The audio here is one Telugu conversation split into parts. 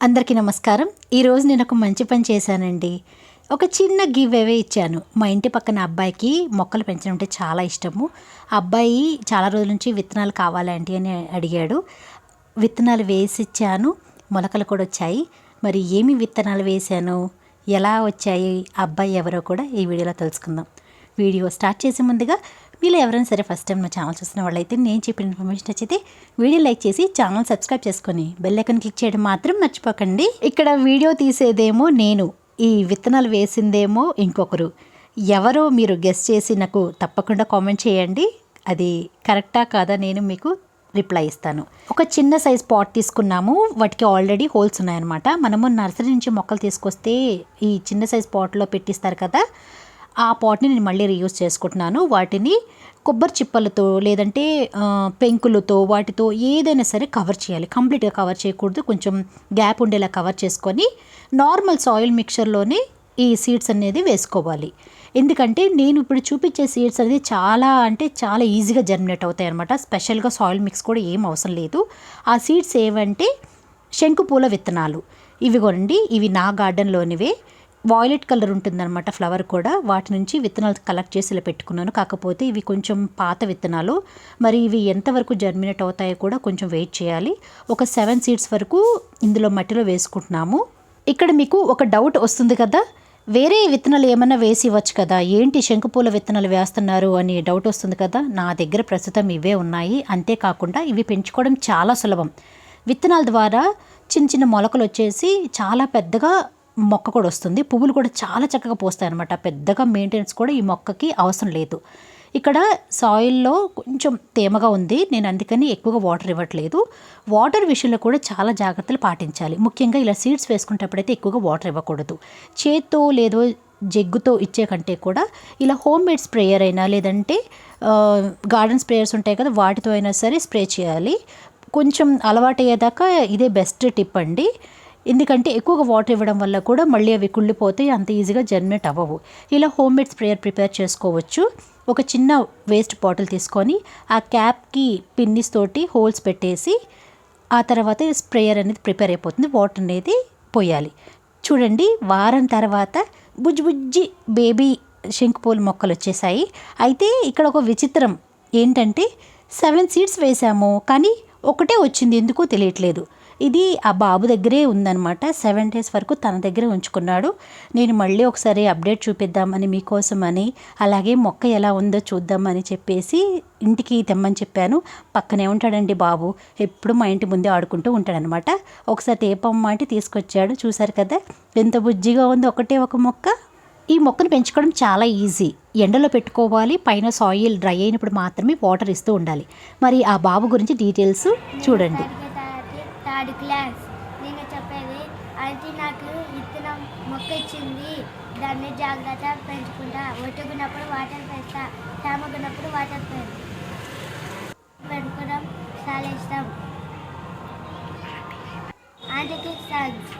అందరికీ నమస్కారం. ఈరోజు నేను ఒక మంచి పని చేశానండి. ఒక చిన్న గివ్ అవే ఇచ్చాను. మా ఇంటి పక్కన అబ్బాయికి మొక్కలు పెంచడం అంటే చాలా ఇష్టము. అబ్బాయి చాలా రోజుల నుంచి విత్తనాలు కావాలి ఆంటీ అని అడిగాడు. విత్తనాలు వేసిచ్చాను, మొలకలు కూడా వచ్చాయి. మరి ఏమి విత్తనాలు వేశాను, ఎలా వచ్చాయి, అబ్బాయి ఎవరో కూడా ఈ వీడియోలో తెలుసుకుందాం. వీడియో స్టార్ట్ చేసే ముందుగా మీలో ఎవరైనా సరే ఫస్ట్ టైం నా ఛానల్ చూసిన వాళ్ళైతే నేను చెప్పిన ఇన్ఫర్మేషన్ నచ్చితే వీడియో లైక్ చేసి ఛానల్ సబ్స్క్రైబ్ చేసుకొని బెల్ ఐకాన్ క్లిక్ చేయడం మాత్రం మర్చిపోకండి. ఇక్కడ వీడియో తీసేదేమో నేను, ఈ విత్తనాలు వేసిందేమో ఇంకొకరు. ఎవరో మీరు గెస్ చేసి నాకు తప్పకుండా కామెంట్ చేయండి. అది కరెక్టా కాదా నేను మీకు రిప్లై ఇస్తాను. ఒక చిన్న సైజ్ పాట్ తీసుకున్నాము. వాటికి ఆల్రెడీ హోల్స్ ఉన్నాయన్నమాట. మనము నర్సరీ నుంచి మొక్కలు తీసుకొస్తే ఈ చిన్న సైజ్ పాట్లో పెట్టిస్తారు కదా, ఆ పాట్ని నేను మళ్ళీ రీయూజ్ చేసుకుంటున్నాను. వాటిని కొబ్బరి చిప్పలతో లేదంటే పెంకులతో వాటితో ఏదైనా సరే కవర్ చేయాలి. కంప్లీట్గా కవర్ చేయకూడదు, కొంచెం గ్యాప్ ఉండేలా కవర్ చేసుకొని నార్మల్ సాయిల్ మిక్చర్లోనే ఈ సీడ్స్ అనేది వేసుకోవాలి. ఎందుకంటే నేను ఇప్పుడు చూపించే సీడ్స్ అనేది చాలా ఈజీగా జర్మినేట్ అవుతాయి అన్నమాట. స్పెషల్గా సాయిల్ మిక్స్ కూడా ఏం అవసరం లేదు. ఆ సీడ్స్ ఏవంటే శంకుపూల విత్తనాలు. ఇవి కొనండి. ఇవి నా గార్డెన్లోనివే. వాయిలెట్ కలర్ ఉంటుందన్నమాట ఫ్లవర్ కూడా. వాటి నుంచి విత్తనాలు కలెక్ట్ చేసి ఇలా పెట్టుకున్నాను. కాకపోతే ఇవి కొంచెం పాత విత్తనాలు. మరి ఇవి ఎంతవరకు జర్మినేట్ అవుతాయో కూడా కొంచెం వెయిట్ చేయాలి. ఒక 7 సీడ్స్ వరకు ఇందులో మట్టిలో వేసుకుంటున్నాము. ఇక్కడ మీకు ఒక డౌట్ వస్తుంది కదా, వేరే విత్తనాలు ఏమన్నా వేసి ఇవ్వచ్చు కదా, ఏంటి శంకుపూల విత్తనాలు వేస్తున్నారు అని డౌట్ వస్తుంది కదా. నా దగ్గర ప్రస్తుతం ఇవే ఉన్నాయి. అంతేకాకుండా ఇవి పెంచుకోవడం చాలా సులభం. విత్తనాల ద్వారా చిన్న చిన్న మొలకలు వచ్చేసి చాలా పెద్దగా మొక్క కూడా వస్తుంది. పువ్వులు కూడా చాలా చక్కగా పోస్తాయి అన్నమాట. పెద్దగా మెయింటెనెన్స్ కూడా ఈ మొక్కకి అవసరం లేదు. ఇక్కడ సాయిల్లో కొంచెం తేమగా ఉంది, నేను అందుకని ఎక్కువగా వాటర్ ఇవ్వట్లేదు. వాటర్ విషయంలో కూడా చాలా జాగ్రత్తలు పాటించాలి. ముఖ్యంగా ఇలా సీడ్స్ వేసుకునేటప్పుడైతే ఎక్కువగా వాటర్ ఇవ్వకూడదు. చేత్తో లేదో జగ్గుతో ఇచ్చే కంటే కూడా ఇలా హోమ్ మేడ్ స్ప్రేయర్ అయినా లేదంటే గార్డెన్ స్ప్రేయర్స్ ఉంటాయి కదా, వాటితో అయినా సరే స్ప్రే చేయాలి. కొంచెం అలవాటు అయ్యేదాకా ఇదే బెస్ట్ టిప్ అండి. ఎందుకంటే ఎక్కువగా వాటర్ ఇవ్వడం వల్ల కూడా మళ్ళీ అవి కుళ్ళిపోతాయి, అంత ఈజీగా జర్మినేట్ అవ్వవు. ఇలా హోమ్ మేడ్ స్ప్రేయర్ ప్రిపేర్ చేసుకోవచ్చు. ఒక చిన్న వేస్ట్ బాటిల్ తీసుకొని ఆ క్యాప్కి పిన్నిస్ తోటి హోల్స్ పెట్టేసి ఆ తర్వాత స్ప్రేయర్ అనేది ప్రిపేర్ అయిపోతుంది. వాటర్ అనేది పోయాలి. చూడండి, వారం తర్వాత బుజ్జి బేబీ శంకుపూల మొక్కలు వచ్చేసాయి. అయితే ఇక్కడ ఒక విచిత్రం ఏంటంటే 7 సీడ్స్ వేసాము, కానీ ఒకటే వచ్చింది, ఎందుకో తెలియట్లేదు. ఇది ఆ బాబు దగ్గరే ఉందన్నమాట. 7 డేస్ వరకు తన దగ్గరే ఉంచుకున్నాడు. నేను మళ్ళీ ఒకసారి అప్డేట్ చూపిద్దామని మీకోసమని, అలాగే మొక్క ఎలా ఉందో చూద్దామని చెప్పేసి ఇంటికి తెమ్మని చెప్పాను. పక్కనే ఉంటాడండి బాబు, ఎప్పుడు మా ఇంటి ముందే ఆడుకుంటూ ఉంటాడనమాట. ఒకసారి తేపమ్మ అంటే తీసుకొచ్చాడు. చూసారు కదా ఎంత బుజ్జిగా ఉందో, ఒకటే ఒక మొక్క. ఈ మొక్కను పెంచుకోవడం చాలా ఈజీ. ఎండలో పెట్టుకోవాలి, పైన సాయిల్ డ్రై అయినప్పుడు మాత్రమే వాటర్ ఇస్తూ ఉండాలి. మరి ఆ బాబు గురించి డీటెయిల్స్ చూడండి. Third class. నేను చెప్పేది అయితే నాకు విత్తనం మొక్క ఇచ్చింది, దాన్ని జాగ్రత్త పెంచుకుంటా. ఒట్టుకున్నప్పుడు వాటర్ పెడతా, తామకున్నప్పుడు వాటర్ పెట్టుకోవడం చాలా ఇష్టం. ఆంటీకి థ్యాంక్స్.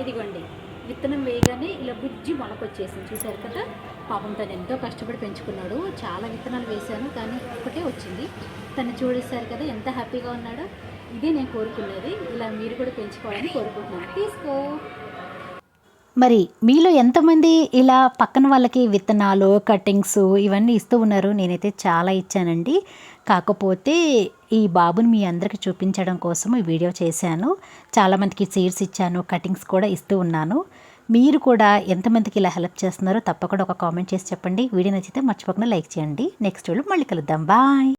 ఇదిగోండి, విత్తనం వేయగానే ఇలా బుజ్జి మొలకొచ్చేసింది. చూసారు కదా, పాపం తను ఎంతో కష్టపడి పెంచుకున్నాడు. చాలా విత్తనాలు వేశాను కానీ ఒకటే వచ్చింది. తను చూడేశారు కదా ఎంత హ్యాపీగా ఉన్నాడో. ఇదే నేను కోరుకున్నది. ఇలా మీరు కూడా పెంచుకోవాలని కోరుకుంటున్నాను. తీసుకో. మరి మీలో ఎంతమంది ఇలా పక్కన వాళ్ళకి విత్తనాలు, కటింగ్స్ ఇవన్నీ ఇస్తూ ఉన్నారు? నేనైతే చాలా ఇచ్చానండి. కాకపోతే ఈ బాబుని మీ అందరికీ చూపించడం కోసం ఈ వీడియో చేశాను. చాలామందికి సీడ్స్ ఇచ్చాను, కటింగ్స్ కూడా ఇస్తూ ఉన్నాను. మీరు కూడా ఎంతమందికి ఇలా హెల్ప్ చేస్తున్నారో తప్పకుండా ఒక కామెంట్ చేసి చెప్పండి. వీడియో నచ్చితే మర్చిపోకుండా లైక్ చేయండి. నెక్స్ట్ వీడియో మళ్ళీ కలుద్దాం. బాయ్.